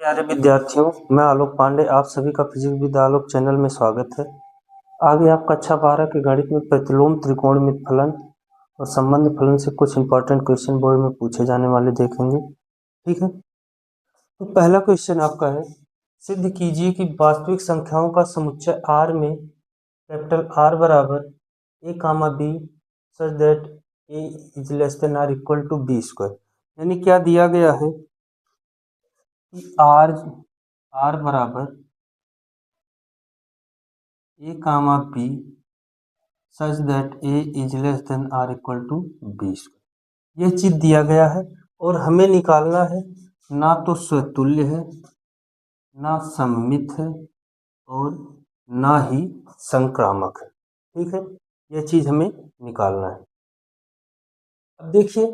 प्यारे विद्यार्थियों, मैं आलोक पांडे आप सभी का फिजिक्स विद आलोक चैनल में स्वागत है। आगे आप कक्षा 12 के गणित में प्रतिलोम त्रिकोणमित फलन और संबंध फलन से कुछ इंपॉर्टेंट क्वेश्चन बोर्ड में पूछे जाने वाले देखेंगे। ठीक है, तो पहला क्वेश्चन आपका है, सिद्ध कीजिए कि वास्तविक संख्याओं का समुच्चय R में कैपिटल R बराबर a comma b such that a is less than or equal to b square. यानी क्या दिया गया है कि R बराबर a comma b such that a is less than or equal to b square. यह चीज दिया गया है और हमें निकालना है, ना तो स्वतुल्य है, ना सममित है और ना ही संक्रामक है। ठीक है, यह चीज हमें निकालना है। अब देखिए,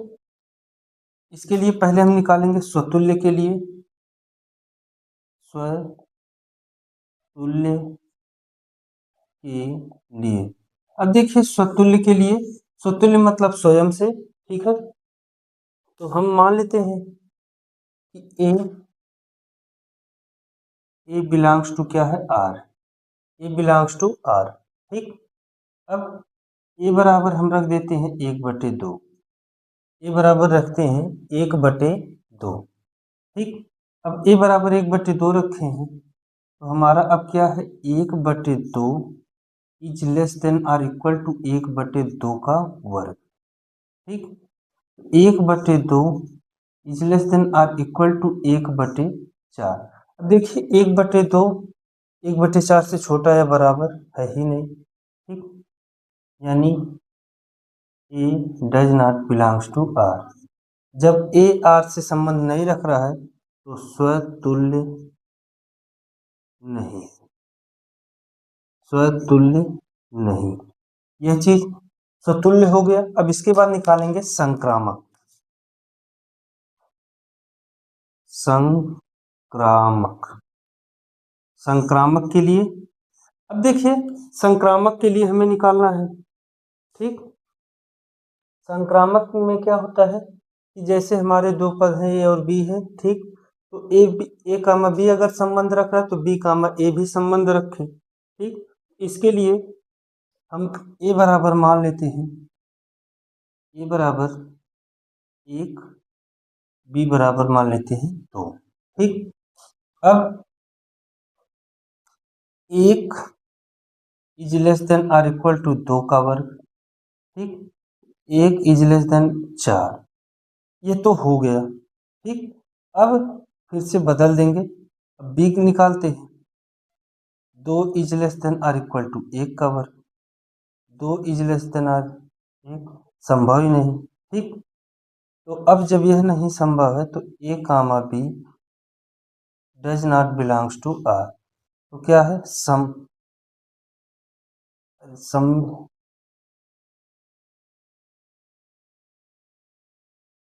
इसके लिए पहले हम निकालेंगे स्वतुल्य के लिए, स्वतुल्य के लिए। अब देखिए, स्वतुल्य के लिए, स्वतुल्य मतलब स्वयं से। ठीक है, तो हम मान लेते हैं कि ए बिलोंग्स टू क्या है, R. A belongs to R. ठीक, अब ए बराबर हम रख देते हैं 1/2। ए बराबर रखते हैं 1/2। ठीक, अब ए बराबर 1/2 रखे हैं, तो हमारा अब क्या है, 1/2 is less than or equal to 1/2 का वर्ग। ठीक, 1/2 is less than or equal to 1/4। अब देखिए, 1/2 1/4 से छोटा या बराबर है ही नहीं। ठीक, यानी A does not belongs to R. जब ए आर से संबंध नहीं रख रहा है तो स्वतुल्य नहीं, स्वतुल्य नहीं। यह चीज स्वतुल्य हो गया। अब इसके बाद निकालेंगे संक्रामक। संक्रामक, संक्रामक के लिए, अब देखिए, संक्रामक के लिए हमें निकालना है। ठीक, संक्रामक में क्या होता है कि जैसे हमारे दो पद हैं, ए और बी है। ठीक, तो ए कामा बी अगर संबंध रख रहा है तो बी कामा ए भी संबंध रखे। ठीक, इसके लिए हम ए बराबर मान लेते हैं, ए बराबर 1, बी बराबर मान लेते हैं 2। ठीक, अब 1 is less than or equal to 2 का वर्ग। ठीक, 1 इज लेस देन 4। ये तो हो गया। ठीक, अब फिर से बदल देंगे, अब बी निकालते हैं। 2 is less than or equal to 1 का वर्ग। 2 इज लेस देन आर 1 संभव ही नहीं। ठीक, तो अब जब यह नहीं संभव है तो A comma B does not belongs to R. तो क्या है, सम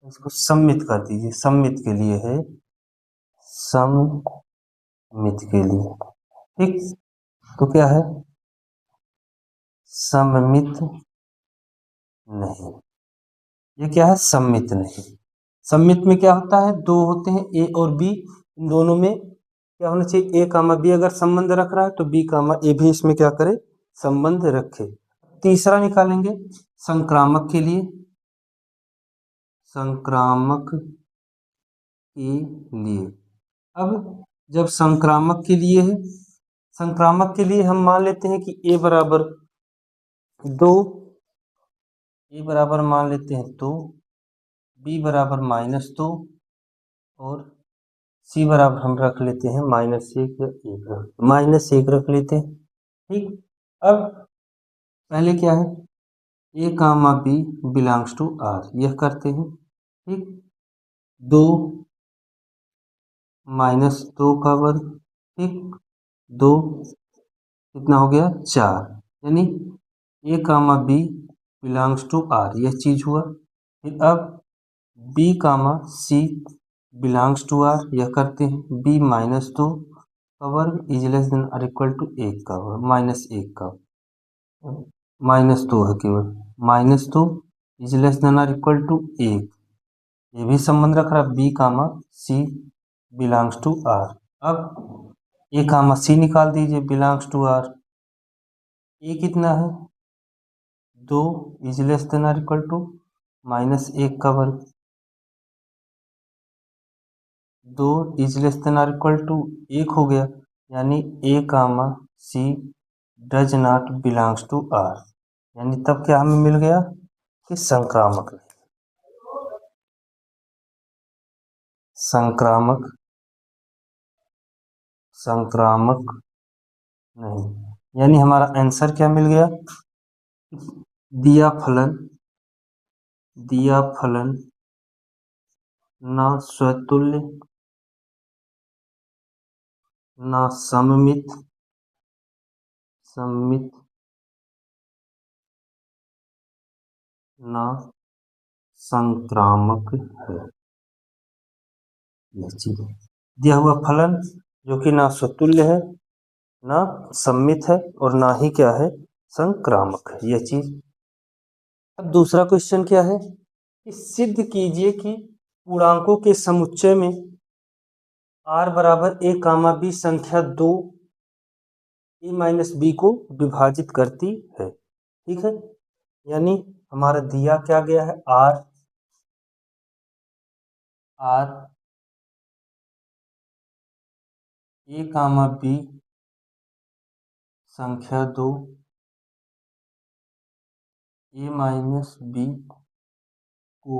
इसको सम्मित कर दीजिए। सम्मित के लिए है, सम्मित के लिए। ठीक, तो क्या है, सममित नहीं। ये क्या है, सम्मित नहीं। सम्मित में क्या होता है, दो होते हैं ए और बी, इन दोनों में क्या होना चाहिए, ए कामा बी अगर संबंध रख रहा है तो बी कामा ए भी इसमें क्या करे, संबंध रखे। तीसरा निकालेंगे संक्रामक के लिए। संक्रामक के लिए, अब जब संक्रामक के लिए है, संक्रामक के लिए हम मान लेते हैं कि ए बराबर 2, ए बराबर मान लेते हैं 2, बी बराबर -2 और सी बराबर हम रख लेते हैं -1 या 1 रख लेते हैं। ठीक, अब पहले क्या है, ए comma B belongs to R, यह करते हैं। ठीक, 2 -2 का वर्ग। ठीक, 2 कितना हो गया, 4। यानी A comma B belongs to R, यह चीज हुआ। फिर अब B comma C belongs to R, यह करते हैं। बी -2 का वर्ग is less than or equal to 1 का वर्ग, -1 का, -2 है केवल, -2 is less than or equal to 1। ये भी संबंध रख रहा है, B comma C belongs to R. अब ए कामा सी निकाल दीजिए बिलोंग्स टू आर। ए कितना है 2 is less than or equal to -1 का वर्ग। 2 is less than or equal to 1 हो गया, यानी A comma C does not belongs to R. यानी तब क्या हमें मिल गया कि संक्रामक संक्रामक संक्रामक नहीं। यानी हमारा आंसर क्या मिल गया, दिया फलन ना स्वतुल्य ना सममित ना संक्रामक है। यह चीज दिया हुआ फलन जो कि ना स्वतुल्य है ना सम्मित है और ना ही क्या है संक्रामक है, यह चीज। अब दूसरा क्वेश्चन क्या है कि सिद्ध कीजिए कि पूर्णांकों के समुच्चय में r बराबर a कामा b संख्या 2 a माइनस बी को विभाजित करती है। ठीक है, यानी हमारा दिया क्या गया है r a कामा b संख्या 2 a माइनस बी को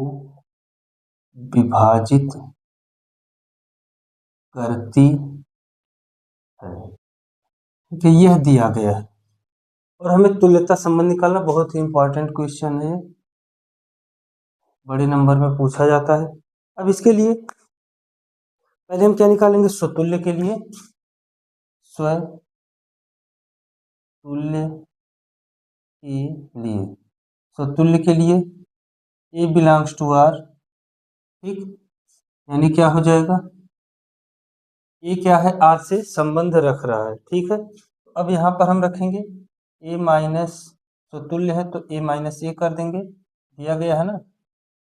विभाजित करती है। ठीक है, यह दिया गया है और हमें तुल्यता संबंध निकालना बहुत ही इंपॉर्टेंट क्वेश्चन है, बड़े नंबर में पूछा जाता है। अब इसके लिए पहले हम क्या निकालेंगे, स्वतुल्य के लिए स्वतुल्य के लिए स्वतुल्य के लिए ए बिलोंग्स टू आर। ठीक, यानी क्या हो जाएगा, ए क्या है आर से संबंध रख रहा है। ठीक है, अब यहाँ पर हम रखेंगे ए माइनस, स्वतुल्य है तो ए माइनस ए कर देंगे, दिया गया है ना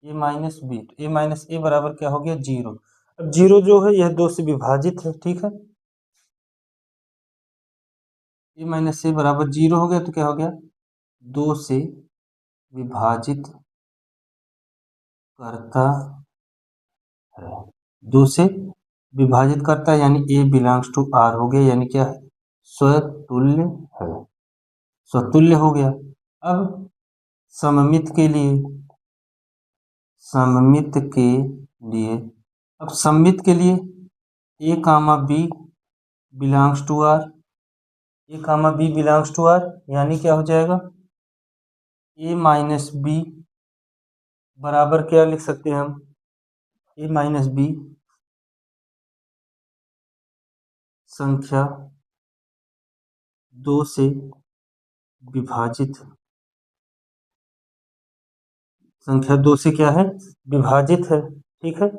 ए माइनस बी, तो ए माइनस ए बराबर क्या हो गया 0। अब 0 जो है यह 2 से विभाजित है। ठीक है, ए माइनस ए बराबर 0 हो गया तो क्या हो गया 2 से विभाजित करता है, 2 से विभाजित करता है, यानी ए बिलोंग्स टू आर हो गया, यानी क्या है स्वतुल्य है, स्वतुल्य हो गया। अब सममित के लिए अब सममित के लिए a comma B belongs to R, a comma B belongs to R, यानी क्या हो जाएगा ए माइनस बी बराबर क्या लिख सकते हैं हम, ए माइनस बी संख्या 2 से विभाजित, संख्या 2 से क्या है विभाजित है। ठीक है,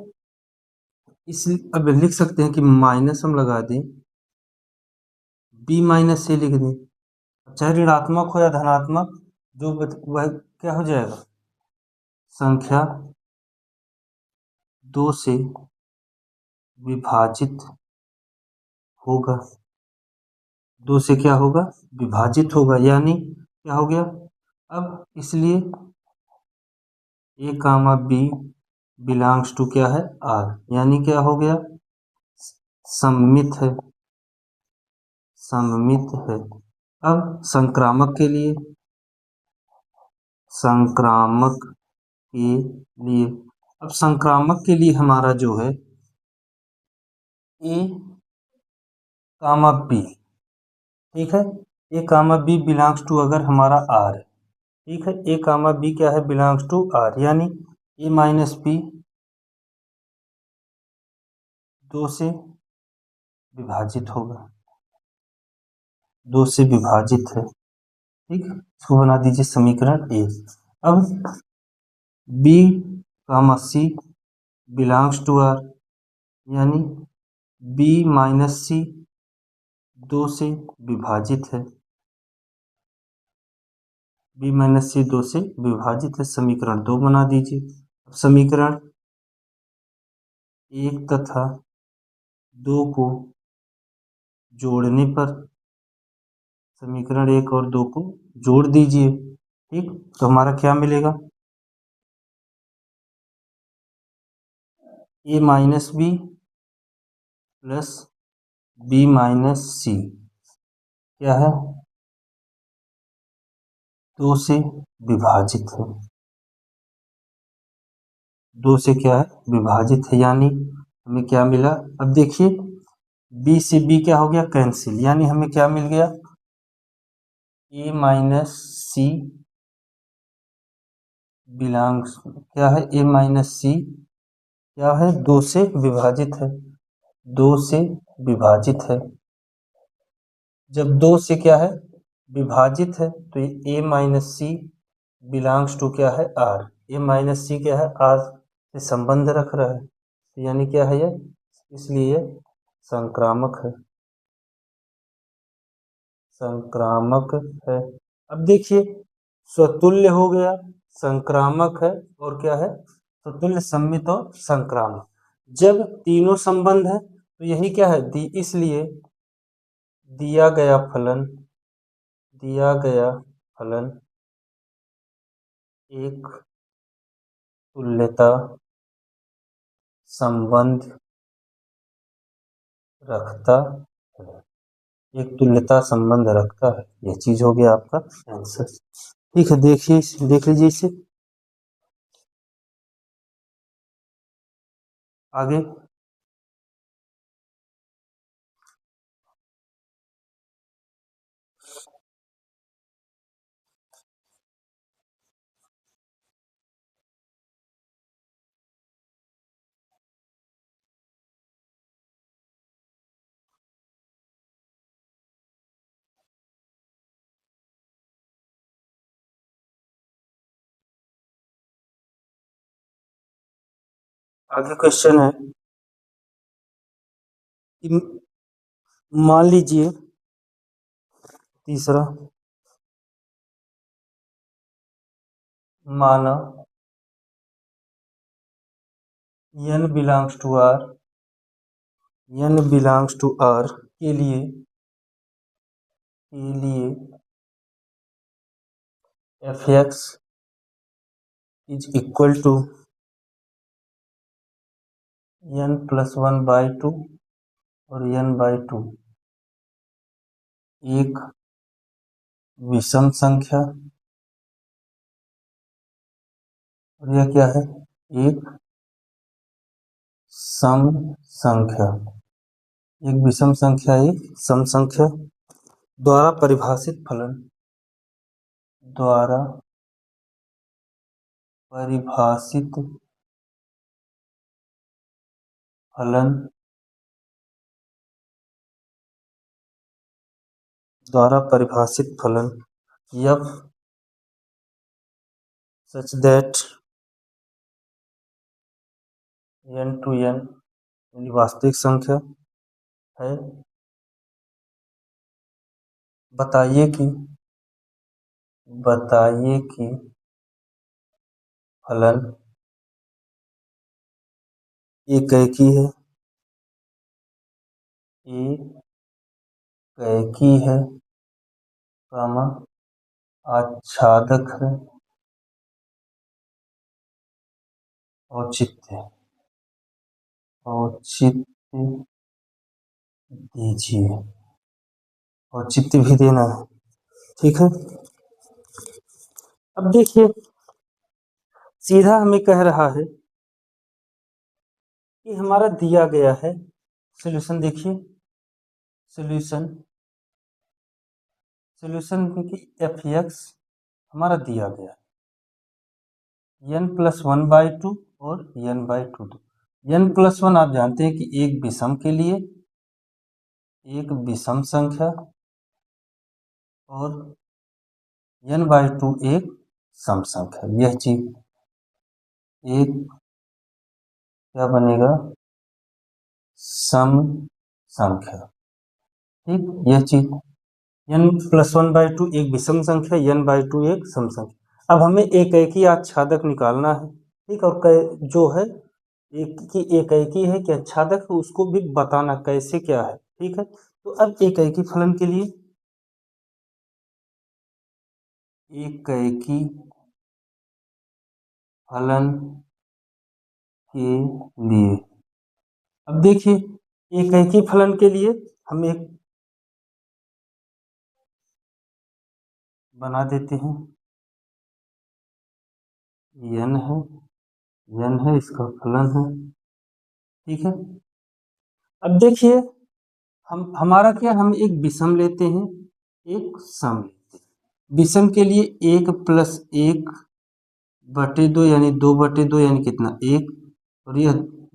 इस अब लिख सकते हैं कि माइनस हम लगा दें, बी माइनस से लिख दें, चाहे ऋणात्मक हो या धनात्मक जो वह क्या हो जाएगा संख्या 2 से विभाजित होगा, 2 से क्या होगा विभाजित होगा, यानी क्या हो गया। अब इसलिए ए कामा बी बिलोंग्स टू क्या है आर, यानी क्या हो गया सममित है, सममित है। अब संक्रामक के लिए अब संक्रामक के लिए हमारा जो है ए कामा बी, ठीक है, ए कामा बी बिलोंग्स टू अगर हमारा आर है, ठीक है, ए कामा बी क्या है बिलोंग्स टू आर, यानी ए माइनस बी 2 से विभाजित होगा, 2 से विभाजित है। ठीक, इसको बना दीजिए समीकरण ए। अब B comma C belongs to R, यानी बी माइनस सी 2 से विभाजित है, बी माइनस सी 2 से विभाजित है, समीकरण 2 बना दीजिए। समीकरण 1 तथा दो को जोड़ने पर समीकरण 1 और 2 को जोड़ दीजिए। ठीक, तो हमारा क्या मिलेगा? a minus b plus b minus c क्या है? 2 से विभाजित है। 2 से क्या है? विभाजित है, यानी हमें क्या मिला? अब देखिए, b से b क्या हो गया? कैंसिल, यानी हमें क्या मिल गया? a माइनस सी बिलोंग्स क्या है? a माइनस सी क्या है? 2 से विभाजित है। 2 से विभाजित है। जब 2 से क्या है? विभाजित है, तो ये a minus C belongs to क्या है? r। a माइनस सी क्या है? r से संबंध रख रहा है, तो यानी क्या है ये? इसलिए ये संक्रामक है। संक्रामक है। अब देखिए, स्वतुल्य हो गया, संक्रामक है, और क्या है? स्वतुल्य, सम्मित और संक्रामक। जब तीनों संबंध है तो यही क्या है? इसलिए दिया गया फलन एक तुल्यता संबंध रखता है। एक तुल्यता संबंध रखता है, यह चीज हो गया आपका आंसर। ठीक है, देखिए, देख लीजिए इसे आगे। आगे क्वेश्चन है कि मान लीजिए तीसरा, माना n बिलोंग्स टू r, के लिए f(x) is equal to n plus 1/2 और n/2 एक विषम संख्या, और यह क्या है? एक सम संख्या। एक विषम संख्या, एक सम संख्या द्वारा परिभाषित फलन, द्वारा परिभाषित फलन, द्वारा परिभाषित फलन f such that n to n यानी वास्तविक संख्या है। बताइए कि फलन एकेकी है, कामा आच्छादक है, औचित्य दीजिए, औचित्य भी देना है। ठीक है, अब देखिए, सीधा हमें कह रहा है कि हमारा दिया गया है सॉल्यूशन। देखिए, सॉल्यूशन की f(x) हमारा दिया गया n प्लस 1/2 और n/2। n प्लस 1 आप जानते हैं कि एक विषम के लिए एक विषम संख्या, और n/2 एक सम संख्या। यह चीज एक क्या बनेगा? सम संख्या। ठीक, यह चीज n प्लस 1/2 एक विषम संख्या, n/2 एक सम संख्या। अब हमें एक ही आच्छादक निकालना है। ठीक, और जो है एक की एकैकी है कि आच्छादक है, उसको भी बताना कैसे क्या है। ठीक है, तो अब एकैकी फलन के लिए, एकैकी फलन के लिए अब देखिए, एकैकी फलन के लिए हम एक बना देते हैं, n है, n है, इसका फलन है। ठीक है, अब देखिए हमारा क्या, हम एक विषम लेते हैं, एक सम लेते हैं। विषम के लिए 1+1/2 यानी 2/2 यानी कितना, 1, और यह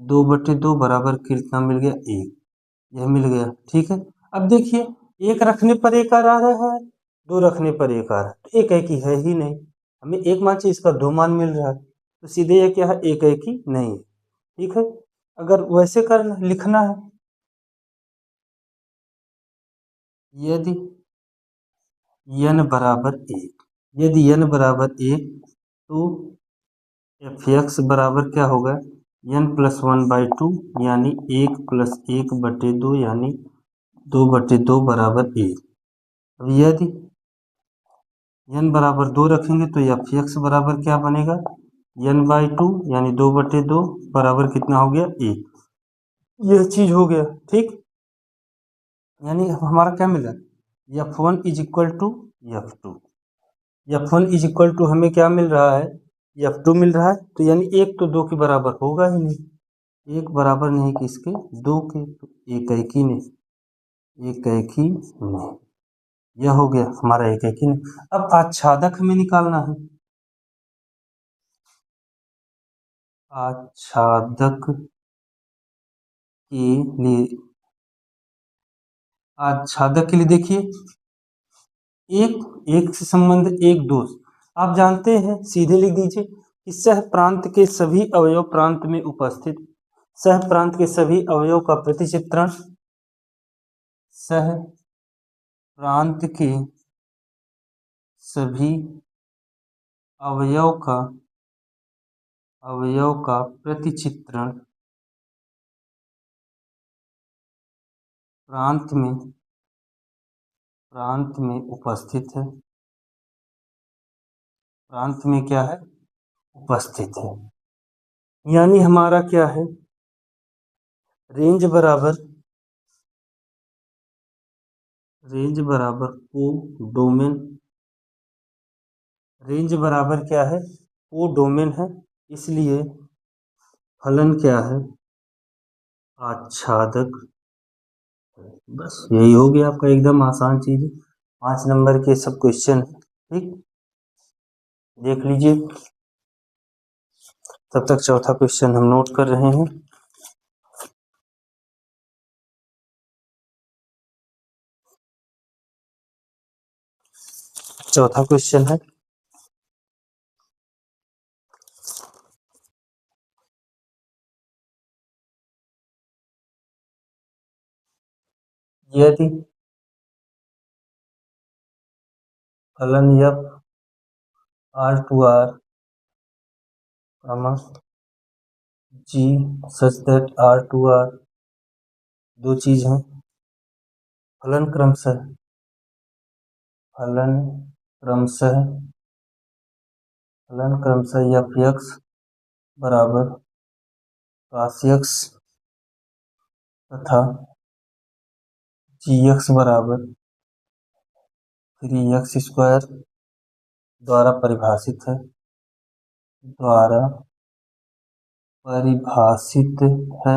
2/2 बराबर कितना मिल गया, 1, यह मिल गया। ठीक है, अब देखिए एक रखने पर एक आ रहा है, दो रखने पर एक आ रहा है, तो एक एक ही है ही नहीं, हमें एक मान चाहिए, इसका दो मान मिल रहा है, तो सीधे यह क्या है, एक एक ही नहीं है। ठीक है, अगर वैसे कर लिखना है, यदि n बराबर 1, यदि n बराबर 1, तो f(x) बराबर क्या होगा, n+1/2 यानी 1+1/2 यानी 2/2 बराबर 1। अब यदि n बराबर 2 रखेंगे तो f(x) बराबर क्या बनेगा, n/2 यानी 2/2 बराबर कितना हो गया, 1। यह चीज हो गया। ठीक, यानी हमारा क्या मिला, f1 is equal to f2, f1 is equal to हमें क्या मिल रहा है, f2 मिल रहा है, तो यानी एक तो दो के बराबर होगा ही नहीं, एक बराबर नहीं किसके, दो के, तो एक एक ही नहीं, एक एक ही नहीं, यह हो गया हमारा एक एक ही नहीं। अब आच्छादक हमें निकालना है, आच्छादक के लिए, आच्छादक के लिए देखिए, एक एक से संबंध, एक दो, आप जानते हैं, सीधे लिख दीजिए कि सह प्रांत के सभी अवयव प्रांत में उपस्थित, सह प्रांत के सभी अवयव का प्रतिचित्रण, सह प्रांत के सभी अवयव का प्रतिचित्रण प्रांत में उपस्थित है, प्रांत में क्या है, उपस्थित है। यानी हमारा क्या है, रेंज बराबर कोडोमेन, रेंज बराबर क्या है, कोडोमेन है, इसलिए फलन क्या है, आच्छादक। बस यही हो गया आपका, एकदम आसान चीज है, 5 नंबर के सब क्वेश्चन। ठीक, देख लीजिए, तब तक चौथा क्वेश्चन हम नोट कर रहे हैं। चौथा क्वेश्चन है, यदि फलन f R2R, g such that R2R, दो चीज हैं, फलन क्रमशः फलन क्रमशः f(x) बराबर cos(x) तथा gx बराबर 3x² द्वारा परिभाषित है, द्वारा परिभाषित है,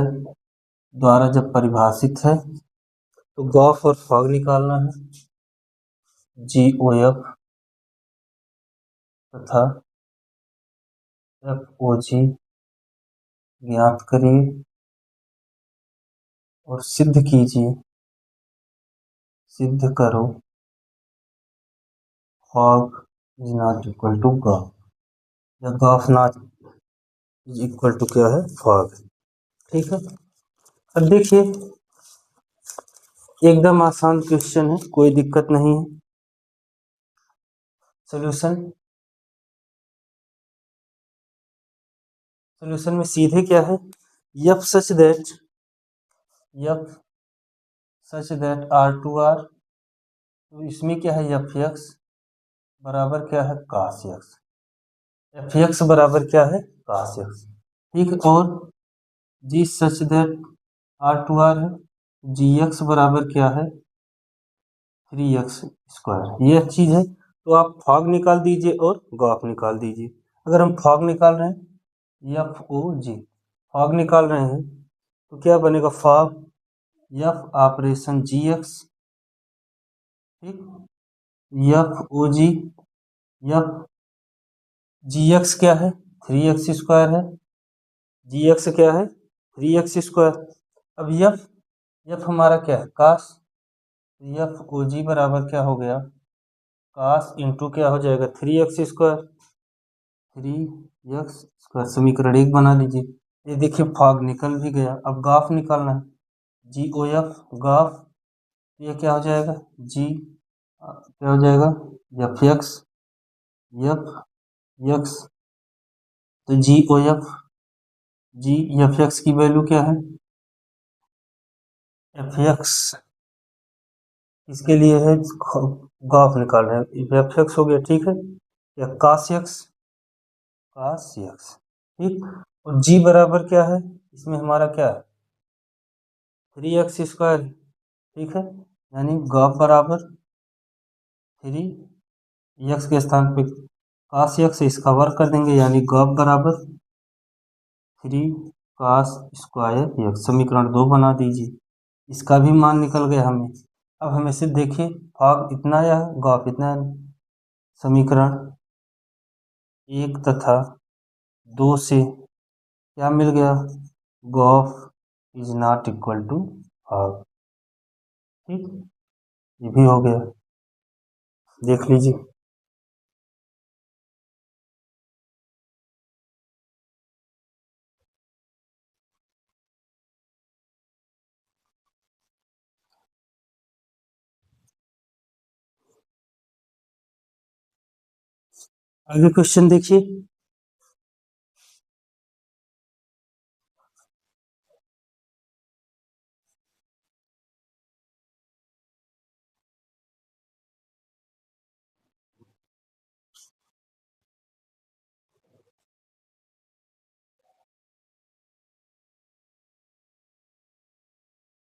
द्वारा जब परिभाषित है, तो गॉस और फॉग निकालना है, GOF तथा FOG ज्ञात करिए और सिद्ध कीजिए, सिद्ध करो fog is not equal to gof, या gof not is equal to क्या है, फॉग। ठीक है, अब देखिए एकदम आसान क्वेश्चन है, कोई दिक्कत नहीं है। सॉल्यूशन में सीधे क्या है, F such that R to R, तो इसमें क्या है एफ एक्स बराबर क्या है कास एक्स, एफ एक्स बराबर क्या है कास एक्स, ठीक है। और g such that R to R है, जी एक्स बराबर क्या है 3x², ये चीज़ है। तो आप फॉग निकाल दीजिए और गॉफ निकाल दीजिए। अगर हम फॉग निकाल रहे हैं एफ ओ जी, फॉग निकाल रहे हैं तो क्या बनेगा फॉग एफ ऑपरेशन जी एक्स, ठीक, एफ ओ जी, एफ जी एक्स क्या है 3x² है, जी एक्स क्या है 3x²। अब एफ हमारा क्या है कास, एफ ओ जी बराबर क्या हो गया कास इंटू क्या हो जाएगा 3x², 3x², समीकरण 1 बना लीजिए। ये देखिए फॉग निकल भी गया। अब गाफ निकालना है, जी ओ एफ गाफ, ये क्या हो जाएगा जी क्या हो जाएगा एफ एक्स, एफ एक्स, तो जी ओ एफ, जी एफ एक्स की वैल्यू क्या है एफ एक्स, इसके लिए है गाफ निकाल रहे हैं एफ एक्स हो गया, ठीक है, या कास एक्स, कास एक्स, ठीक। और जी बराबर क्या है इसमें हमारा क्या है 3x², ठीक है, यानी गॉफ बराबर 3 एक्स के स्थान पे कास एक्स, इसका वर्क कर देंगे यानी गॉफ बराबर 3 cos² एक्स, समीकरण 2 बना दीजिए। इसका भी मान निकल गया हमें। अब हमें से देखिए फॉग इतना आया है गॉफ इतना है। समीकरण 1 तथा 2 से क्या मिल गया gof is not equal to fog, ठीक, ये भी हो गया, देख लीजिए। आगे क्वेश्चन देखिए,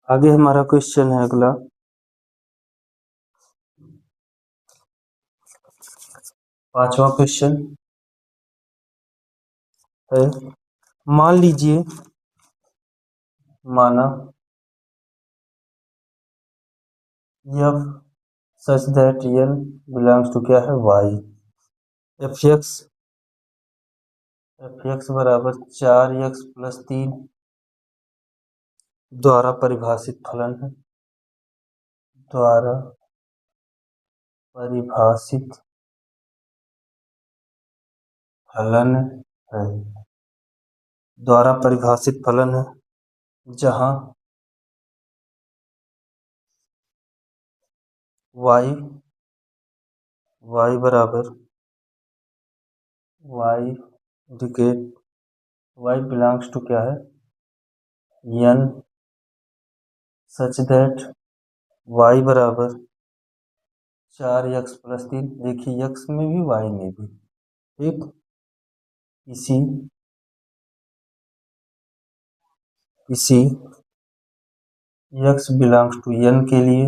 आगे हमारा क्वेश्चन है अगला 5वां क्वेश्चन है, मान लीजिए माना F such that L belongs to क्या है वाई, एफ एक्स बराबर 4x+3 द्वारा परिभाषित फलन है, द्वारा परिभाषित फलन है, द्वारा परिभाषित फलन है, जहाँ y बराबर y indicate y belongs to क्या है n सच दैट y बराबर 4x+3, देखिए x में भी y में भी, ठीक, इसी इसी x बिलोंग्स टू n के लिए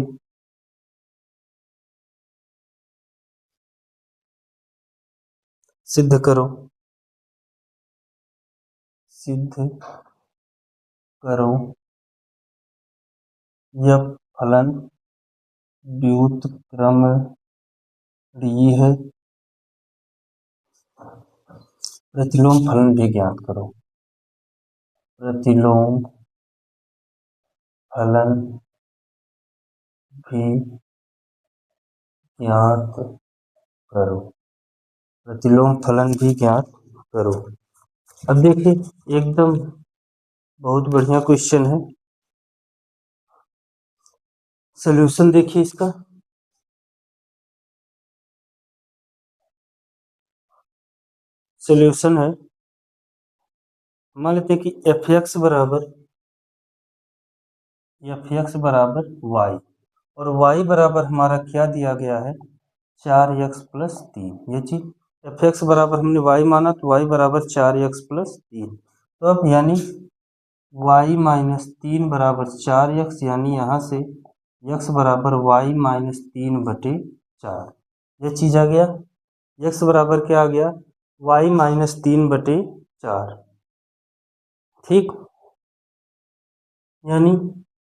सिद्ध करो, सिद्ध करो यह फलन व्युत्क्रमणीय है, प्रतिलोम फलन भी ज्ञात करो, प्रतिलोम फलन भी ज्ञात करो, प्रतिलोम फलन भी ज्ञात करो। अब देखिए एकदम बहुत बढ़िया क्वेश्चन है, सॉल्यूशन देखिए इसका, सॉल्यूशन है मान लेते हैं कि एफ एक्स बराबर वाई, और y बराबर हमारा क्या दिया गया है, 4x+3। ये चीज एफ एक्स बराबर हमने y माना तो y बराबर 4x+3। तो अब यानी y-3 बराबर 4x, यानी यहाँ से x बराबर y-3/4। ये चीज आ गया, x बराबर क्या आ गया, y-3/4। ठीक, यानी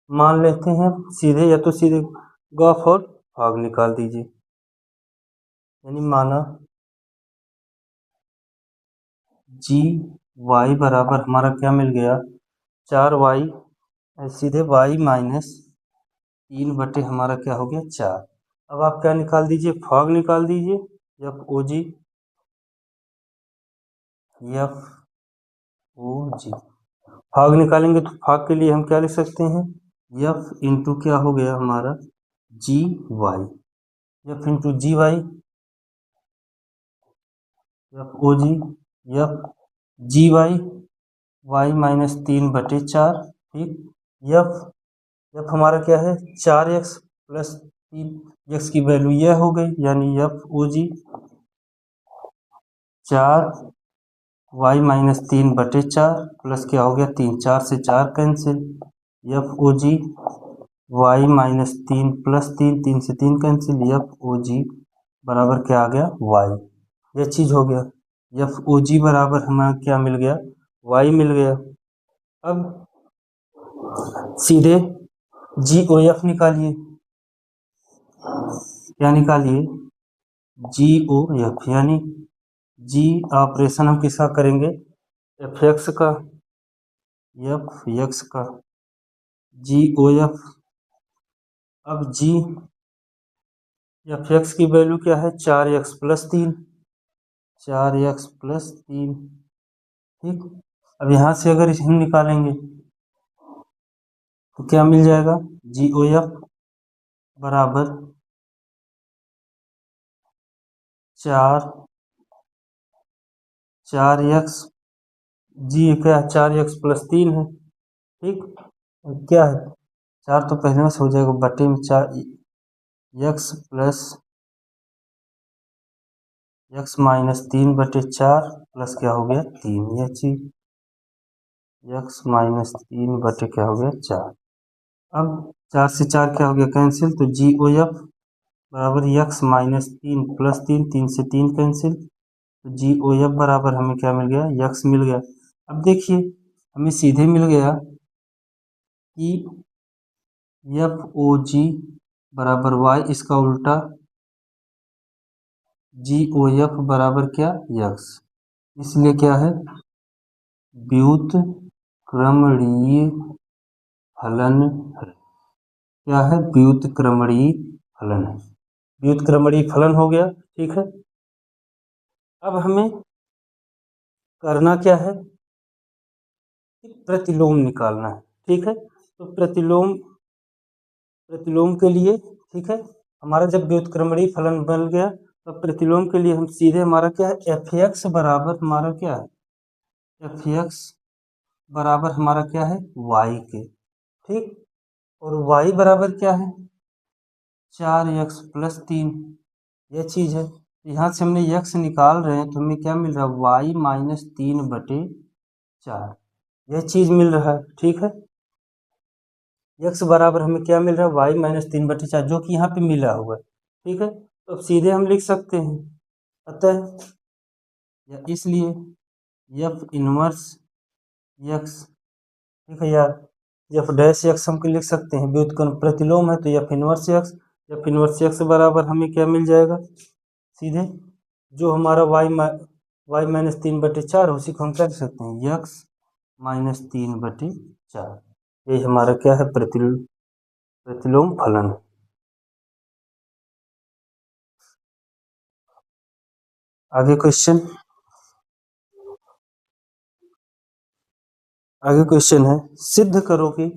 मान लेते हैं सीधे, या तो सीधे गॉफ और भाग निकाल दीजिए। यानी माना जी वाई बराबर हमारा क्या मिल गया, 4y, सीधे y-3 हमारा क्या हो गया, 4। अब आप क्या निकाल दीजिए, भाग निकाल दीजिए, एफ ओ जी, एफ ओ जी। भाग निकालेंगे तो भाग के लिए हम क्या लिख सकते हैं, एफ इंटू क्या हो गया हमारा, जी वाई, एफ इंटू जी वाई, एफ ओ जी, एफ जी वाई, y-3/4। ठीक, एफ एफ हमारा क्या है, 4x+3, एक्स की वैल्यू यह हो गई, यानी एफ ओ जी 4y-3/4 प्लस क्या हो गया, 3, 4 से 4 कैंसिल, एफ ओ जी y-3+3, 3 से 3 कैंसिल, एफ ओ जी बराबर क्या आ गया, y। यह चीज हो गया, एफ ओ जी बराबर हमें क्या मिल गया, y मिल गया। अब सीधे जी ओ एफ निकालिए, क्या निकालिए, जी ओ एफ, यानी जी ऑपरेशन हम किसका करेंगे, एफ एक्स का, एफ एक्स का, जी ओ एफ। अब जी एफ एक्स की वैल्यू क्या है, 4x+3, 4x+3। ठीक, अब यहाँ से अगर हम निकालेंगे तो क्या मिल जाएगा, जी ओ एफ बराबर 4 जी क्या, 4x+3 है। ठीक, क्या है, 4 तो पहले में से हो जाएगा, बटे में 4x-3/4 प्लस क्या हो गया, 3। यह चीज x-3 क्या हो गया, 4। अब 4 से 4 क्या हो गया, कैंसिल, तो जी ओ एफ बराबर x-3+3, 3 से 3 कैंसिल, तो जी ओ एफ बराबर हमें क्या मिल गया, x मिल गया। अब देखिए हमें सीधे मिल गया कि एफ ओ जी बराबर y, इसका उल्टा जी ओ एफ बराबर क्या, x। इसलिए क्या है, व्युत्क्रमणीय फलन है। क्या है, व्युत्क्रमणीय फलन है, व्युत्क्रमणीय फलन हो गया। ठीक है, अब हमें करना क्या है, प्रतिलोम निकालना है। ठीक है, तो प्रतिलोम के लिए, ठीक है, हमारा जब व्युत्क्रमणीय फलन बन गया, तो प्रतिलोम के लिए हम सीधे, हमारा क्या है, एफ एक्स बराबर हमारा क्या है, एफ एक्स बराबर हमारा क्या है, वाई के। ठीक, और वाई बराबर क्या है, 4x+3। यह चीज है, यहाँ से हमने x निकाल रहे हैं तो हमें क्या मिल रहा है, y-3/4। यह चीज मिल रहा है। ठीक है, x बराबर हमें क्या मिल रहा है, y-3/4, जो कि यहाँ पे मिला हुआ है। ठीक है, तो अब सीधे हम लिख सकते हैं, अतः या इसलिए f इनवर्स x, ठीक है यार, एफ डैश एक्स हम लिख सकते हैं, व्युत्क्रम प्रतिलोम है तो F inverse x, F inverse x बराबर हमें क्या मिल जाएगा, सीधे जो हमारा y-3/4 उसी को हम क्या लिख सकते हैं, x-3/4। यही हमारा क्या है, प्रतिलोम फलन। आगे क्वेश्चन है, सिद्ध करो कि,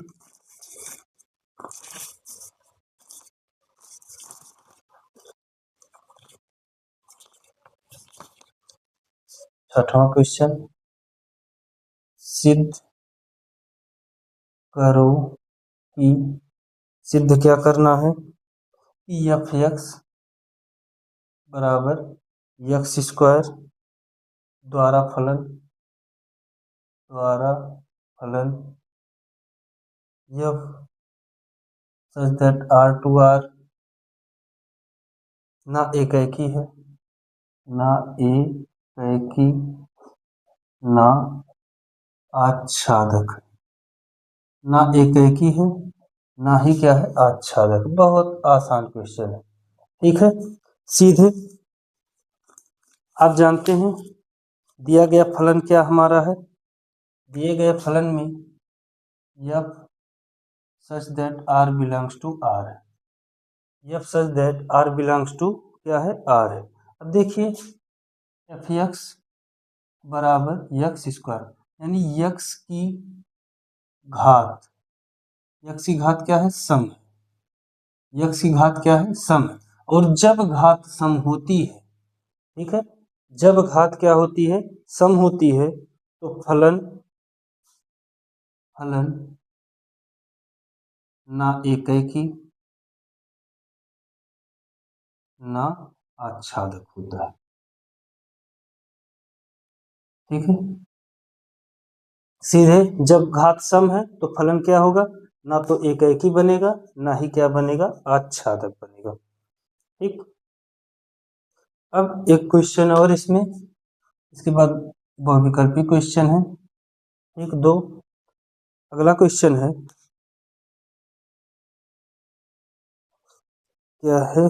छठवां क्वेश्चन, सिद्ध करो कि, सिद्ध क्या करना है, एफ एक्स बराबर एक्स स्क्वायर द्वारा फलन F such that R to R ना एक ही है, ना एक ही, ना आच्छादक, ना एक ही है, ना ही क्या है आच्छादक। बहुत आसान क्वेश्चन है, ठीक है। सीधे आप जानते हैं दिया गया फलन क्या हमारा है, दिए गए फलन में f such that R belongs to R है, F such that R belongs to क्या है आर है। अब देखिए एफ एक्स बराबर एक्स स्क्वायर, यानी एक्स की घात, एक्स की घात क्या है सम, एक्स की घात क्या है सम, और जब घात सम होती है, ठीक है, जब घात क्या होती है सम होती है, तो फलन ना एक की ना आच्छादक होता है, ठीक है। सीधे जब घात सम है तो फलन क्या होगा, ना तो एक ही बनेगा, ना ही क्या बनेगा आच्छादक बनेगा, ठीक। अब एक क्वेश्चन और इसमें, इसके बाद बहुविकल्पी क्वेश्चन है, एक दो। अगला क्वेश्चन है क्या है,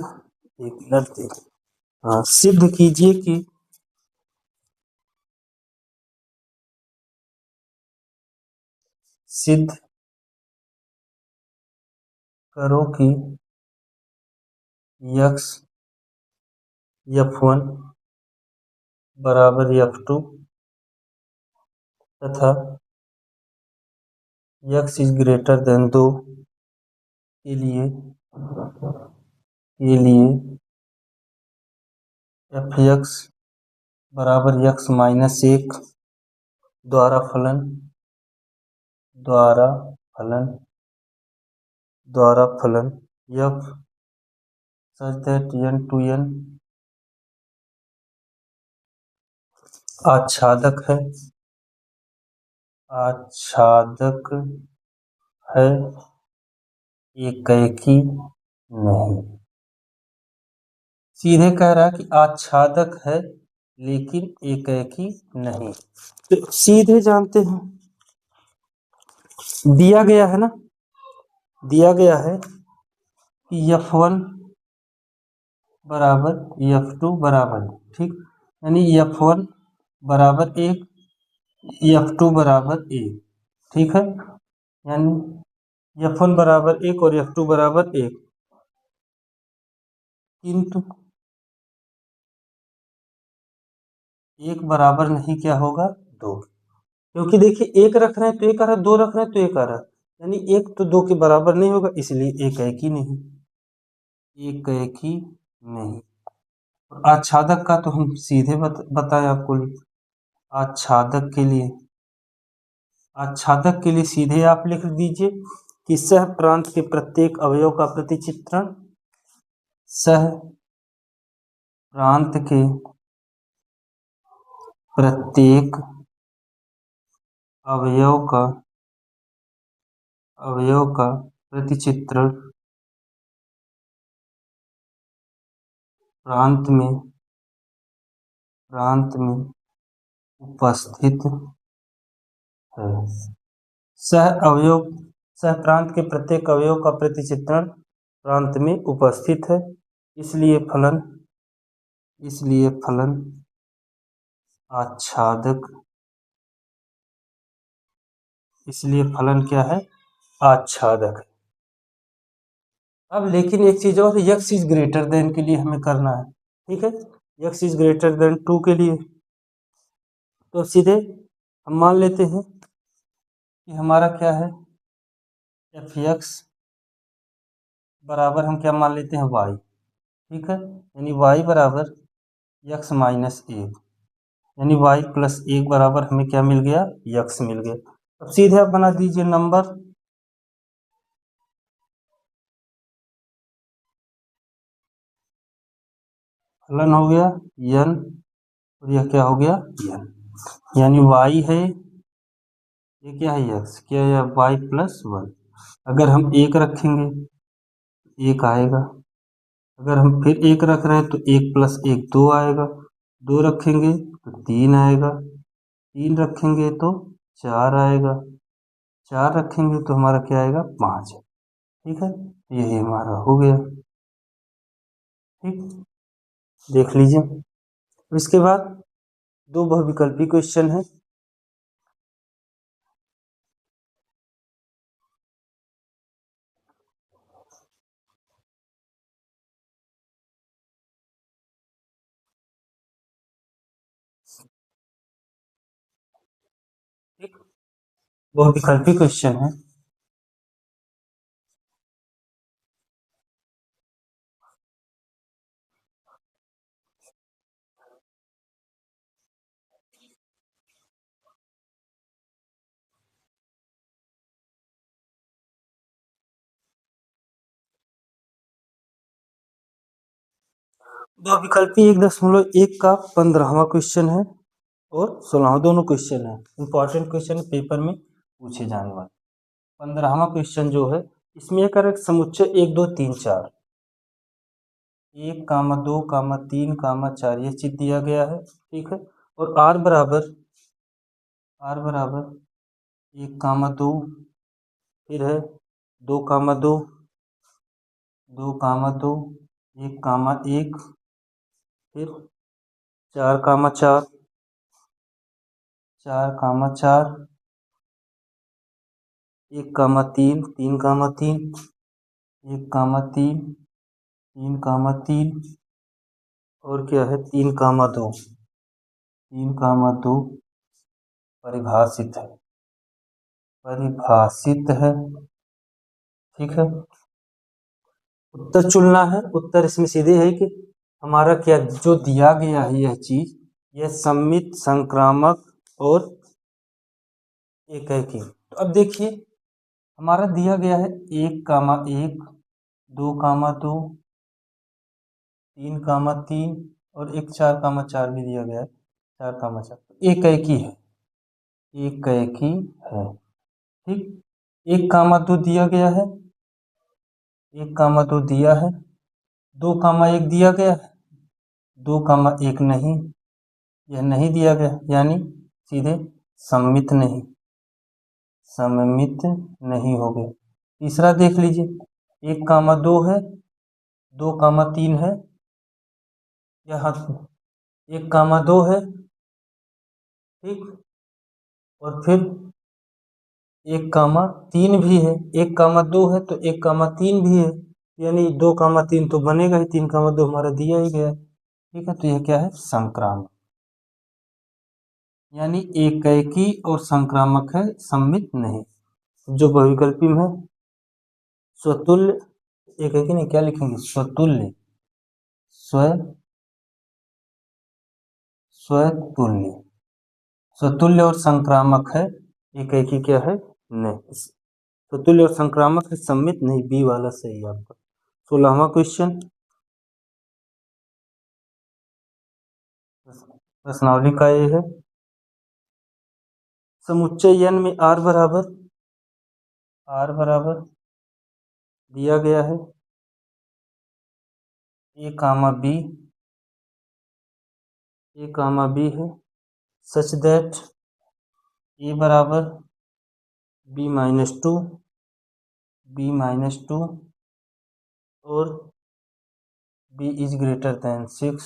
एक मिनट देखिए, हाँ, सिद्ध कीजिए कि सिद्ध करो कि यक्स F1 बराबर F2 तथा x इज ग्रेटर देन 2 के लिए एफ एक्स बराबर x माइनस 1 द्वारा फलन f such that n to n आच्छादक है एक नहीं। सीधे कह रहा है कि आच्छादक है लेकिन एक ही नहीं। तो सीधे जानते हैं दिया गया है ना, दिया गया है कि F1 बराबर F2 बराबर, ठीक, यानी F1 बराबर 1 F2 बराबर 1, ठीक है, यानी F1 बराबर 1 और F2 बराबर 1, किंतु एक बराबर नहीं क्या होगा 2, क्योंकि देखिए एक रख रहे हैं तो एक आ रहा है, दो रख रहे हैं तो एक आ रहा है, यानी एक तो दो के बराबर नहीं होगा, इसलिए एक ही नहीं, एक ही नहीं। आच्छादक का तो हम सीधे बताए आपको, आच्छादक के लिए सीधे आप लिख दीजिए कि सह प्रांत के प्रत्येक अवयव का प्रतिचित्रण, सह प्रांत के प्रत्येक अवयव का प्रतिचित्रण प्रांत में उपस्थित है। सह प्रांत के प्रत्येक अवयव का प्रतिचित्रण प्रांत में उपस्थित है, इसलिए फलन आच्छादक, इसलिए फलन क्या है आच्छादक। अब लेकिन एक चीज और, x इज ग्रेटर देन के लिए हमें करना है, ठीक है, x इज ग्रेटर देन 2 के लिए, तो सीधे हम मान लेते हैं कि हमारा क्या है एफ एक्स बराबर, हम क्या मान लेते हैं y, ठीक है, यानी y बराबर x माइनस 1, यानी y प्लस 1 बराबर हमें क्या मिल गया, x मिल गया। अब सीधे आप बना दीजिए नंबर, फलन हो गया n और यह क्या हो गया n, यानी y है, ये क्या है x, क्या है y प्लस 1। अगर हम एक रखेंगे एक आएगा, अगर हम फिर एक रख रहे हैं तो एक प्लस एक दो आएगा, दो रखेंगे तो तीन आएगा, तीन रखेंगे तो चार आएगा, चार रखेंगे तो हमारा क्या आएगा, पाँच। ठीक है, यही हमारा हो गया। ठीक, देख लीजिए। इसके बाद दो बहुविकल्पी क्वेश्चन है। ठीक, बहुविकल्पी क्वेश्चन है। बहुविकल्पी 1.1 का 15वां क्वेश्चन है और 16वां, दोनों क्वेश्चन है, इंपॉर्टेंट क्वेश्चन पेपर में पूछे जाने वाले। 15वां क्वेश्चन जो है, इसमें एक समुच्चय 1 2 3 4, 1 कामा 2 कामा 3 कामा 4 ये चीज दिया गया है। ठीक है, और आर बराबर 1 कामा 2, फिर है 2 कामा 2, 2 कामा 2, 1 कामा 1, फिर 4 कामा 4, 4 कामा 4, 1 कामा 3, 3 कामा 3, 1 कामा 3, 3 कामा 3, और क्या है 3 कामा 2, 3 कामा 2 परिभाषित है, परिभाषित है। ठीक है, उत्तर चुनना है। उत्तर इसमें सीधे है कि हमारा क्या जो दिया गया है यह चीज, यह सममित, संक्रामक और एकैकी। तो अब देखिए हमारा दिया गया है 1 कामा 1, 2 कामा 2, 3 कामा 3 और एक 4 कामा 4 भी दिया गया है, 4 कामा 4 एकैकी है, एकैकी है। ठीक, 1 कामा 2 दिया गया है, 1 कामा 2 दिया है, 2 कामा 1 दिया गया है, 2 कामा 1 नहीं, यह नहीं दिया गया, यानी सीधे सममित नहीं, सममित नहीं हो गए। तीसरा देख लीजिए 1 कामा 2 है, 2 कामा 3 है, यहाँ 1 कामा 2 है। ठीक, और फिर 1 कामा 3 भी है, 1 कामा 2 है तो 1 कामा 3 भी है, यानी 2 कामा 3 तो बनेगा ही, 3 कामा 2 हमारा दिया ही गया। ठीक है, तो यह क्या है, संक्रामक, यानी एकैकी और संक्रामक है, सममित नहीं। जो बहुविकल्पी में है स्वतुल्य, एकैकी नहीं, क्या लिखेंगे, स्वतुल्य, स्व स्वतुल्य, स्वतुल्य और संक्रामक है, एकैकी क्या है, नहीं। स्वतुल्य और संक्रामक है, सममित नहीं, बी वाला सही आपका। 16वां क्वेश्चन, प्रश्नावली का ये है, समुच्चय n में r बराबर दिया गया है a कामा b है, सच दैट a बराबर b-2 और b इज ग्रेटर देन 6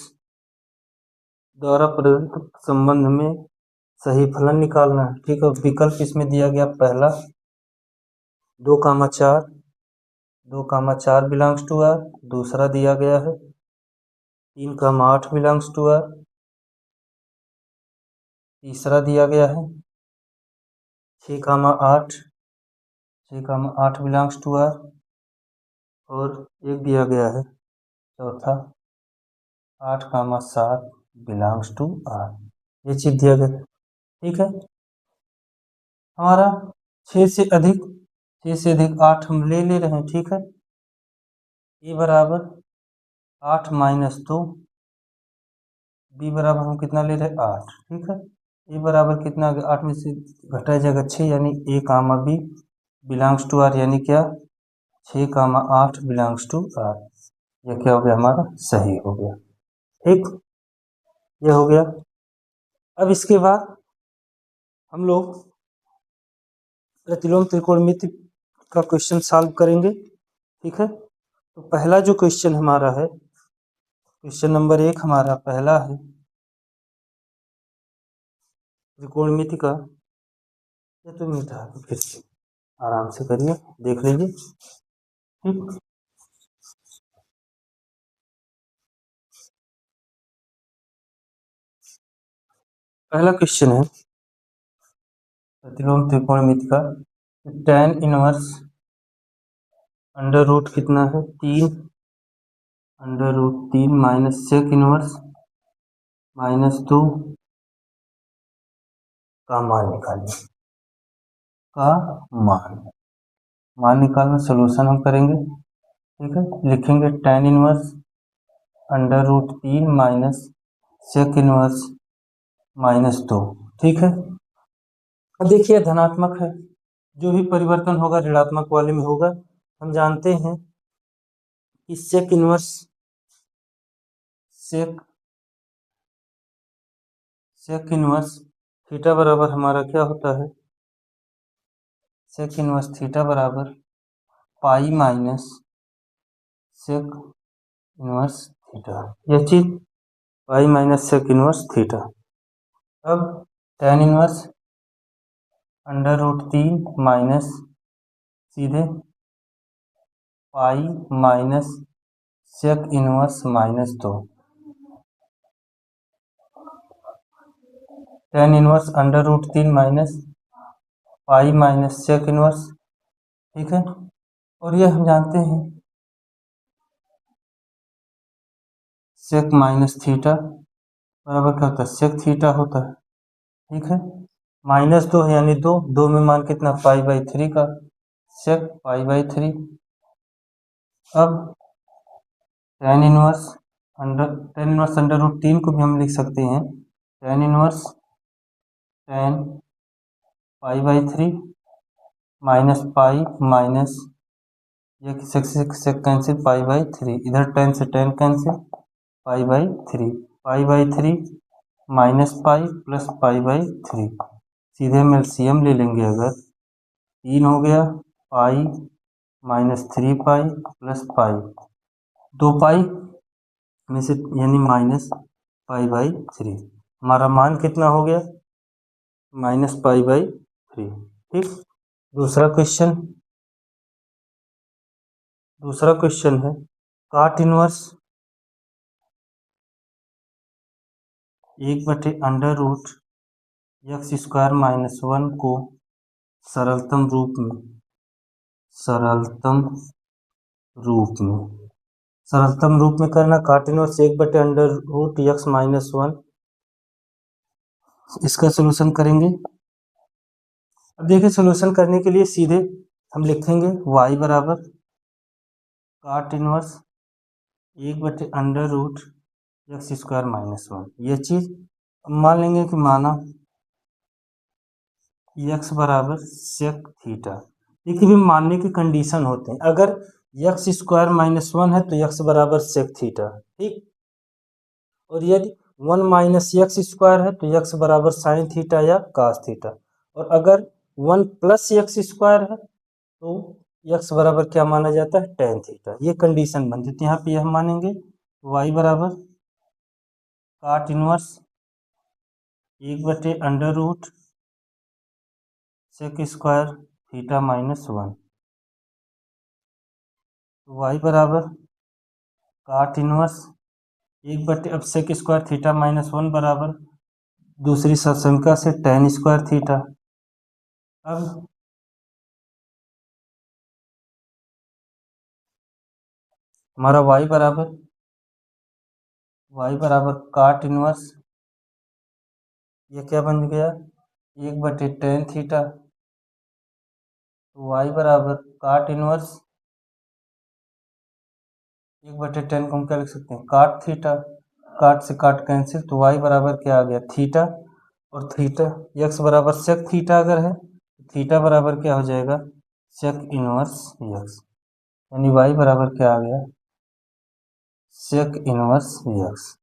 द्वारा प्रदत्त संबंध में सही फलन निकालना है। ठीक है, विकल्प इसमें दिया गया पहला 2 कामा 4, 2 कामा 4 बिलोंग्स टू आर, दूसरा दिया गया है 3 कामा 8 बिलोंग्स टू आर, तीसरा दिया गया है 6 कामा 8, 6 कामा 8 बिलोंग्स टू आर, और एक दिया गया है चौथा 8 कामा 7 बिलोंग्स टू आर। ये चीज दिया गया, ठीक है। हमारा 6 से अधिक 8 हम ले रहे हैं, ठीक है। ए बराबर 8 माइनस 2, बी बराबर हम कितना ले रहे हैं 8, ठीक है। ए बराबर कितना आ गया, 8 में से घटाया जाएगा 6, यानी A comma B belongs to R, यानी क्या 6 कामा 8 बिलोंग्स टू आर। यह क्या हो गया हमारा, सही हो गया, ठीक। यह हो गया। अब इसके बाद हम लोग प्रतिलोम त्रिकोणमिति का क्वेश्चन सॉल्व करेंगे, ठीक है। तो पहला जो क्वेश्चन हमारा है, क्वेश्चन नंबर 1 हमारा पहला है त्रिकोणमिति का। ये तो मीठा है, फिर से आराम से करिए, देख लीजिए, ठीक। पहला क्वेश्चन है प्रतिलोम त्रिकोणमिति का, tan इनवर्स अंडर रूट कितना है 3, under root 3 minus sec inverse -2 का मान निकालिए, का मान मान निकालना, सोल्यूशन हम करेंगे, ठीक है। लिखेंगे tan inverse under root 3 minus sec inverse -2, ठीक है। अब देखिए धनात्मक है, जो भी परिवर्तन होगा ऋणात्मक वाले में होगा। हम जानते हैं कि सेक इनवर्स थीटा बराबर हमारा क्या होता है, सेक इनवर्स थीटा बराबर pi minus sec inverse theta, यह चीज pi minus sec inverse theta. अब tan inverse under root 3 minus सीधे pi minus sec inverse -2, tan inverse under root 3 minus pi minus sec inverse, ठीक है। और ये हम जानते हैं सेक माइनस थीटा बराबर क्या होता है, सेक थीटा होता है, ठीक है। -2 है यानी 2 में मान कितना पाई/3 का, सेक पाई/3। अब tan इनवर्स अंडर रूट 3 को भी हम लिख सकते हैं tan इनवर्स tan पाई/3 माइनस पाई माइनस ये सेक कैंसिल पाई/3, इधर tan से tan कैंसिल पाई/3, पाई/3 माइनस पाई प्लस पाई/3, सीधे हम एलसीएम ले लेंगे, अगर 3 हो गया पाई -3 पाई प्लस पाई, 2 पाई में से यानी -पाई/3, हमारा मान कितना हो गया -पाई/3, ठीक। दूसरा क्वेश्चन है काट इनवर्स 1/अंडर रूट x² - 1 को सरलतम रूप में करना, काट इनवर्स 1/अंडर रूट x-1, इसका सोल्यूशन करेंगे। अब देखिए सोल्यूशन करने के लिए सीधे हम लिखेंगे y बराबर काट इनवर्स 1/अंडर रूट x²-1, ये चीज मान लेंगे कि माना x बराबर सेक थीटा। देखिए भी मानने की कंडीशन होते हैं, अगर x² - 1 है तो x बराबर सेक थीटा, ठीक। और यदि 1 - x² है तो x बराबर साइन थीटा या कास थीटा, और अगर 1 + x² है तो x बराबर क्या माना जाता है, tan थीटा। ये कंडीशन बन जाती है, यहाँ पे यह मानेंगे y बराबर काट इनवर्स 1/अंडर रूट सेक² थीटा -1, y बराबर काट इनवर्स 1/, अब सेक² थीटा -1 बराबर दूसरी सत्संख्या से tan² थीटा। अब हमारा y बराबर काट इनवर्स ये क्या बन गया, 1/tan थीटा, तो y बराबर काट इनवर्स 1/tan को हम क्या लिख सकते हैं, काट थीटा, काट से काट कैंसिल, तो y बराबर क्या आ गया, थीटा, और थीटा x बराबर सेक थीटा अगर है, थीटा बराबर क्या हो जाएगा, सेक इनवर्स x, यानी y बराबर क्या आ गया, सेक इनवर्स x।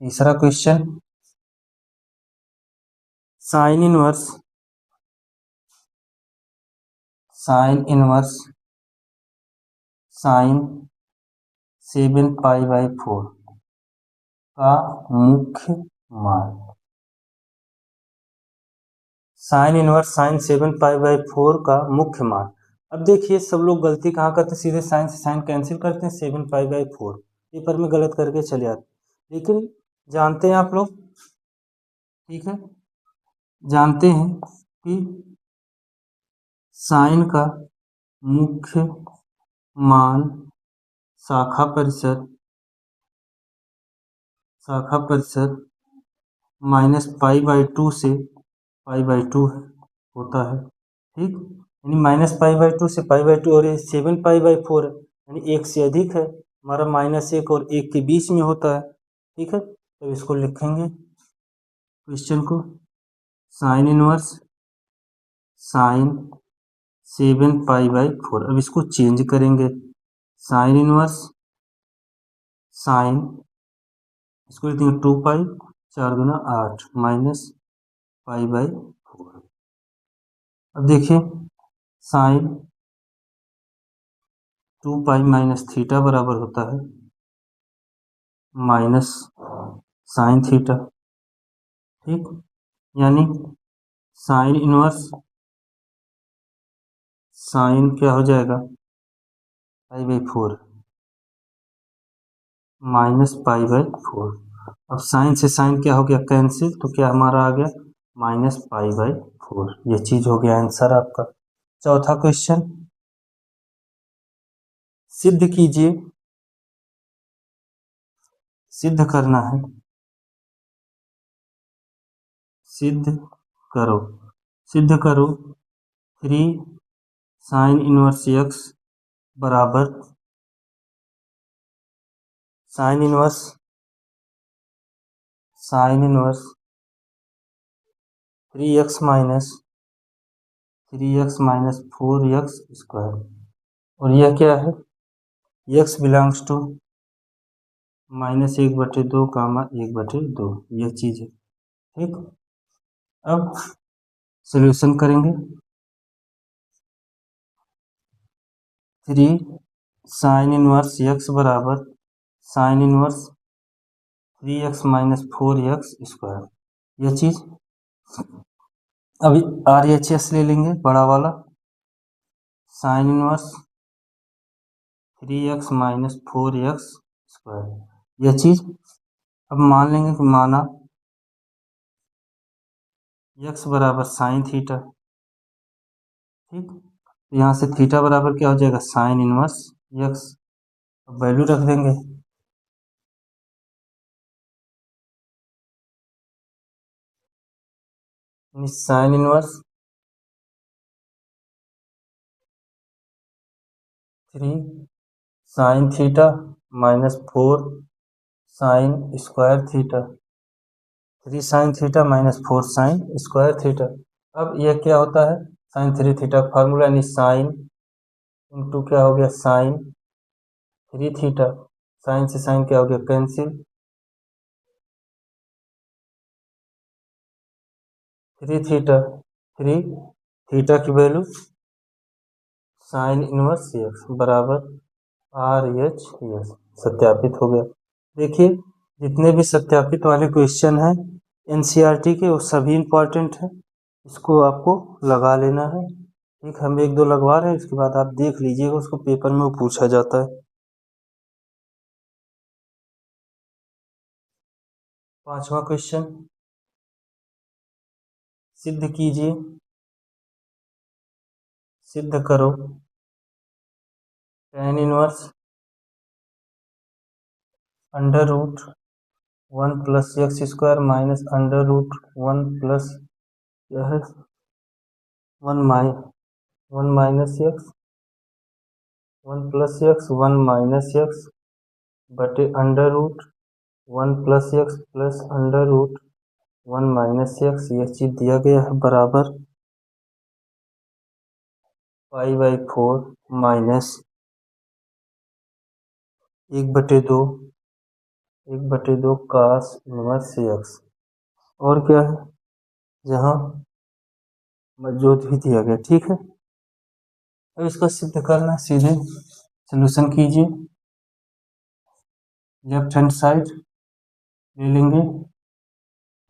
तीसरा क्वेश्चन, साइन इनवर्स साइन 7π/4 का मुख्य मान, साइन इनवर्स साइन 7π/4 का मुख्य मान। अब देखिए सब लोग गलती कहाँ करते हैं, सीधे साइन से साइन कैंसिल करते हैं, 7π/4 पेपर में गलत करके चले आते, लेकिन जानते हैं आप लोग, ठीक है, जानते हैं कि साइन का मुख्य मान शाखा परिसर -π/2 से π/2 होता है, ठीक, यानी -π/2 से π/2, और ये 7π/4 है, यानी एक से अधिक है, हमारा -1 और 1 के बीच में होता है, ठीक है, तो इसको लिखेंगे क्वेश्चन को, साइन इनवर्स साइन 7π/4, अब इसको चेंज करेंगे, साइन इनवर्स साइन, इसको लिख देंगे 2π, 4×8 -π/4। अब देखिए साइन 2π - थीटा बराबर होता है माइनस साइन थीटा, ठीक, यानी साइन इनवर्स साइन क्या हो जाएगा, π/4 -π/4। अब साइन से साइन क्या हो गया, कैंसिल, तो क्या हमारा आ गया -π/4, ये चीज हो गया आंसर आपका। चौथा क्वेश्चन, सिद्ध कीजिए, सिद्ध करना है, सिद्ध करो 3 साइन इनवर्स x बराबर sine inverse 3x minus 4x², और यह क्या है, x बिलोंग्स टू -1/2, 1/2, यह चीज है, ठीक। अब सॉल्यूशन करेंगे, 3 साइन इनवर्स x बराबर साइन इनवर्स 3x - 4x², यह चीज। अभी RHS ले लेंगे बड़ा वाला, साइन इनवर्स 3x - 4x², यह चीज। अब मान लेंगे कि माना x बराबर साइन थीटा, ठीक, यहाँ से थीटा बराबर क्या हो जाएगा, साइन इनवर्स x, वैल्यू रख देंगे, sine inverse 3 sine theta -4 sign square theta, 3 sine theta -4 sign square theta. अब यह क्या होता है, साइन 3 थीटा का फार्मूला, यानी साइन इंटू क्या हो गया, साइन 3 थीटा, साइन से साइन क्या हो गया, कैंसिल, 3 थीटा, 3 थीटा की वैल्यू साइन इनवर्स x बराबर RHS, सत्यापित हो गया। देखिए जितने भी सत्यापित वाले क्वेश्चन हैं NCERT के, वो सभी इम्पोर्टेंट है, इसको आपको लगा लेना है, ठीक, हम 1-2 लगवा रहे हैं, इसके बाद आप देख लीजिएगा, उसको पेपर में वो पूछा जाता है। 5वां क्वेश्चन, सिद्ध कीजिए, सिद्ध करो tan inverse under root 1 plus x square minus under root 1 plus क्या है 1 minus x 1 plus x 1 minus x बटे under root 1 plus x plus under root 1 minus x, यह चीज दिया गया है बराबर pi by 4 minus 1/2 cos inverse x, और क्या है जहाँ मौजूद भी दिया गया। ठीक है, अब इसको सिद्ध करना, सीधे सॉल्यूशन कीजिए। लेफ्ट हैंड साइड ले लेंगे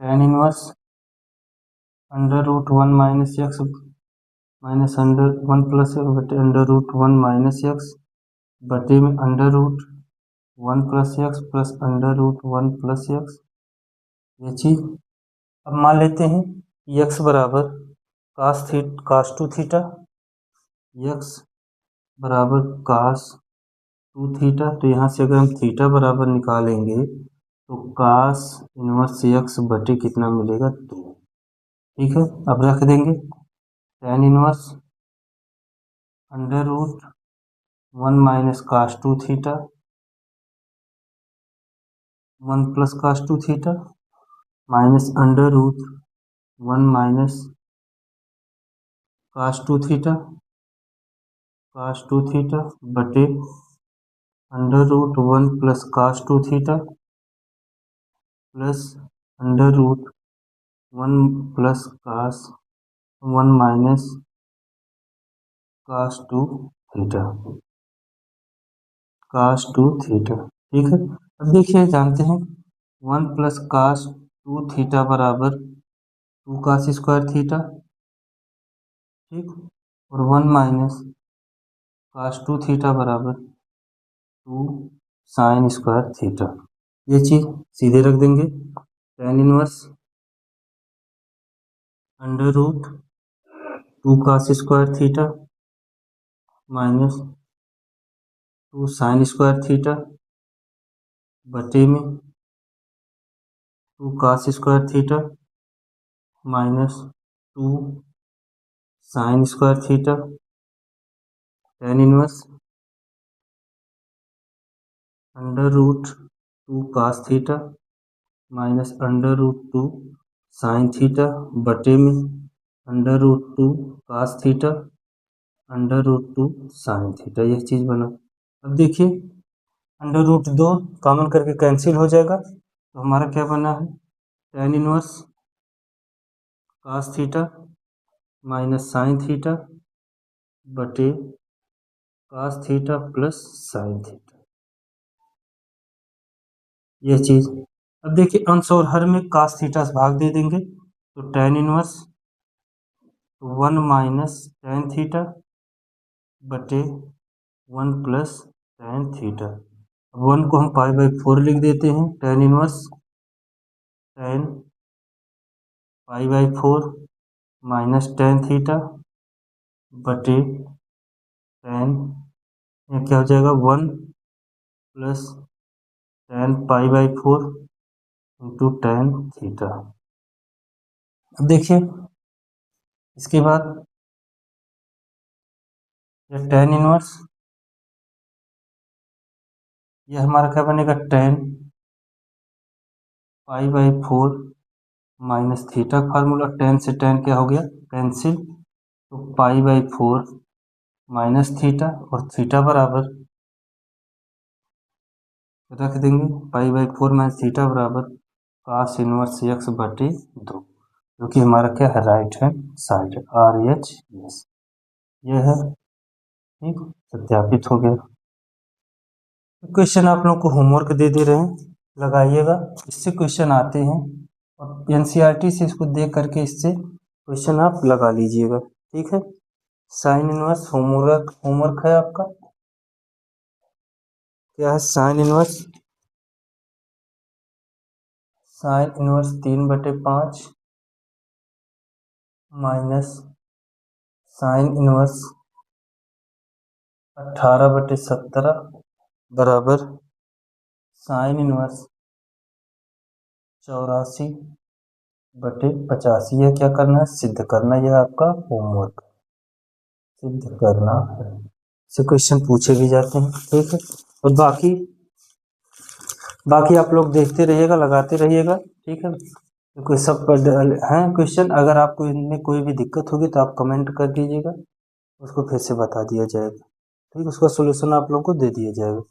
tan inverse under root 1 minus X minus under 1 plus X बटे अंडर रूट 1 माइनस एक्स बटे में under root 1 plus x plus under root 1 plus X, ये चीज। अब मान लेते हैं एक्स बराबर कास 2 थीटा, एक्स बराबर कास 2 थीटा, तो यहाँ से अगर हम थीटा बराबर निकालेंगे तो कास इनवर्स एक्स बटे कितना मिलेगा 2। ठीक है, अब रख देंगे tan inverse under root 1 minus cos 2 theta 1 plus cos 2 theta minus under root 1 minus cos 2 theta बटे under root 1 plus cos 2 theta plus under root 1 plus cos 1 minus cos 2 theta ठीक है। अब देखिए, जानते हैं 1 प्लस कास 2 थीटा बराबर 2 cos square theta, ठीक, और 1 माइनस कास 2 थीटा बराबर 2 साइन स्क्वायर थीटा, ये चीज सीधे रख देंगे। tan inverse under root 2 cos square theta minus 2 sine square theta बटे में 2 cos square theta minus 2 sine square theta, tan inverse under root 2 cos theta minus under root 2 sine theta बटे में under root 2 cos theta under root 2 sine theta, यह चीज़ बना। अब देखिए under root 2 common करके कैंसिल हो जाएगा, तो हमारा क्या बना है tan inverse cos theta minus sine theta बटे cos theta plus sine theta, यह चीज़। अब देखिए अंश और हर में कास थीटा से भाग दे देंगे, तो tan inverse 1 minus tan theta बटे 1 प्लस tan थीटा। 1 को हम पाई बाई 4 लिख देते हैं, tan inverse tan pi by 4 minus tan theta बटे tan, यह क्या हो जाएगा 1 plus tan pi by 4 into tan theta. अब देखिए इसके बाद यह tan इनवर्स, यह हमारा क्या बनेगा tan pi by 4 minus theta, formula tan से tan क्या हो गया कैंसिल, तो पाई बाई 4 माइनस थीटा और थीटा बराबर रख देंगे पाई बाई 4 माइनस थीटा बराबर कास इनवर्स एक्स बटे 2, जो कि हमारा क्या है राइट हैंड साइड RHS, यह है। ठीक, सत्यापित हो गया। क्वेश्चन आप लोग को होमवर्क दे दे रहे हैं, लगाइएगा, इससे क्वेश्चन आते हैं और एनसीईआरटी से इसको देख करके इससे क्वेश्चन आप लगा लीजिएगा। ठीक है, साइन इनवर्स होमवर्क है आपका, क्या है sine inverse 3/5 minus sine inverse 18/17 बराबर साइन इनवर्स 84/85 यह क्या करना है, सिद्ध करना। यह आपका होमवर्क सिद्ध करना है। से क्वेश्चन पूछे भी जाते हैं, ठीक है। और बाकी आप लोग देखते रहिएगा, लगाते रहिएगा, ठीक है। क्योंकि सब हैं क्वेश्चन। अगर आपको इनमें कोई भी दिक्कत होगी तो आप कमेंट कर दीजिएगा, उसको फिर से बता दिया जाएगा, ठीक है। उसका सोल्यूशन आप लोग को दे दिया जाएगा।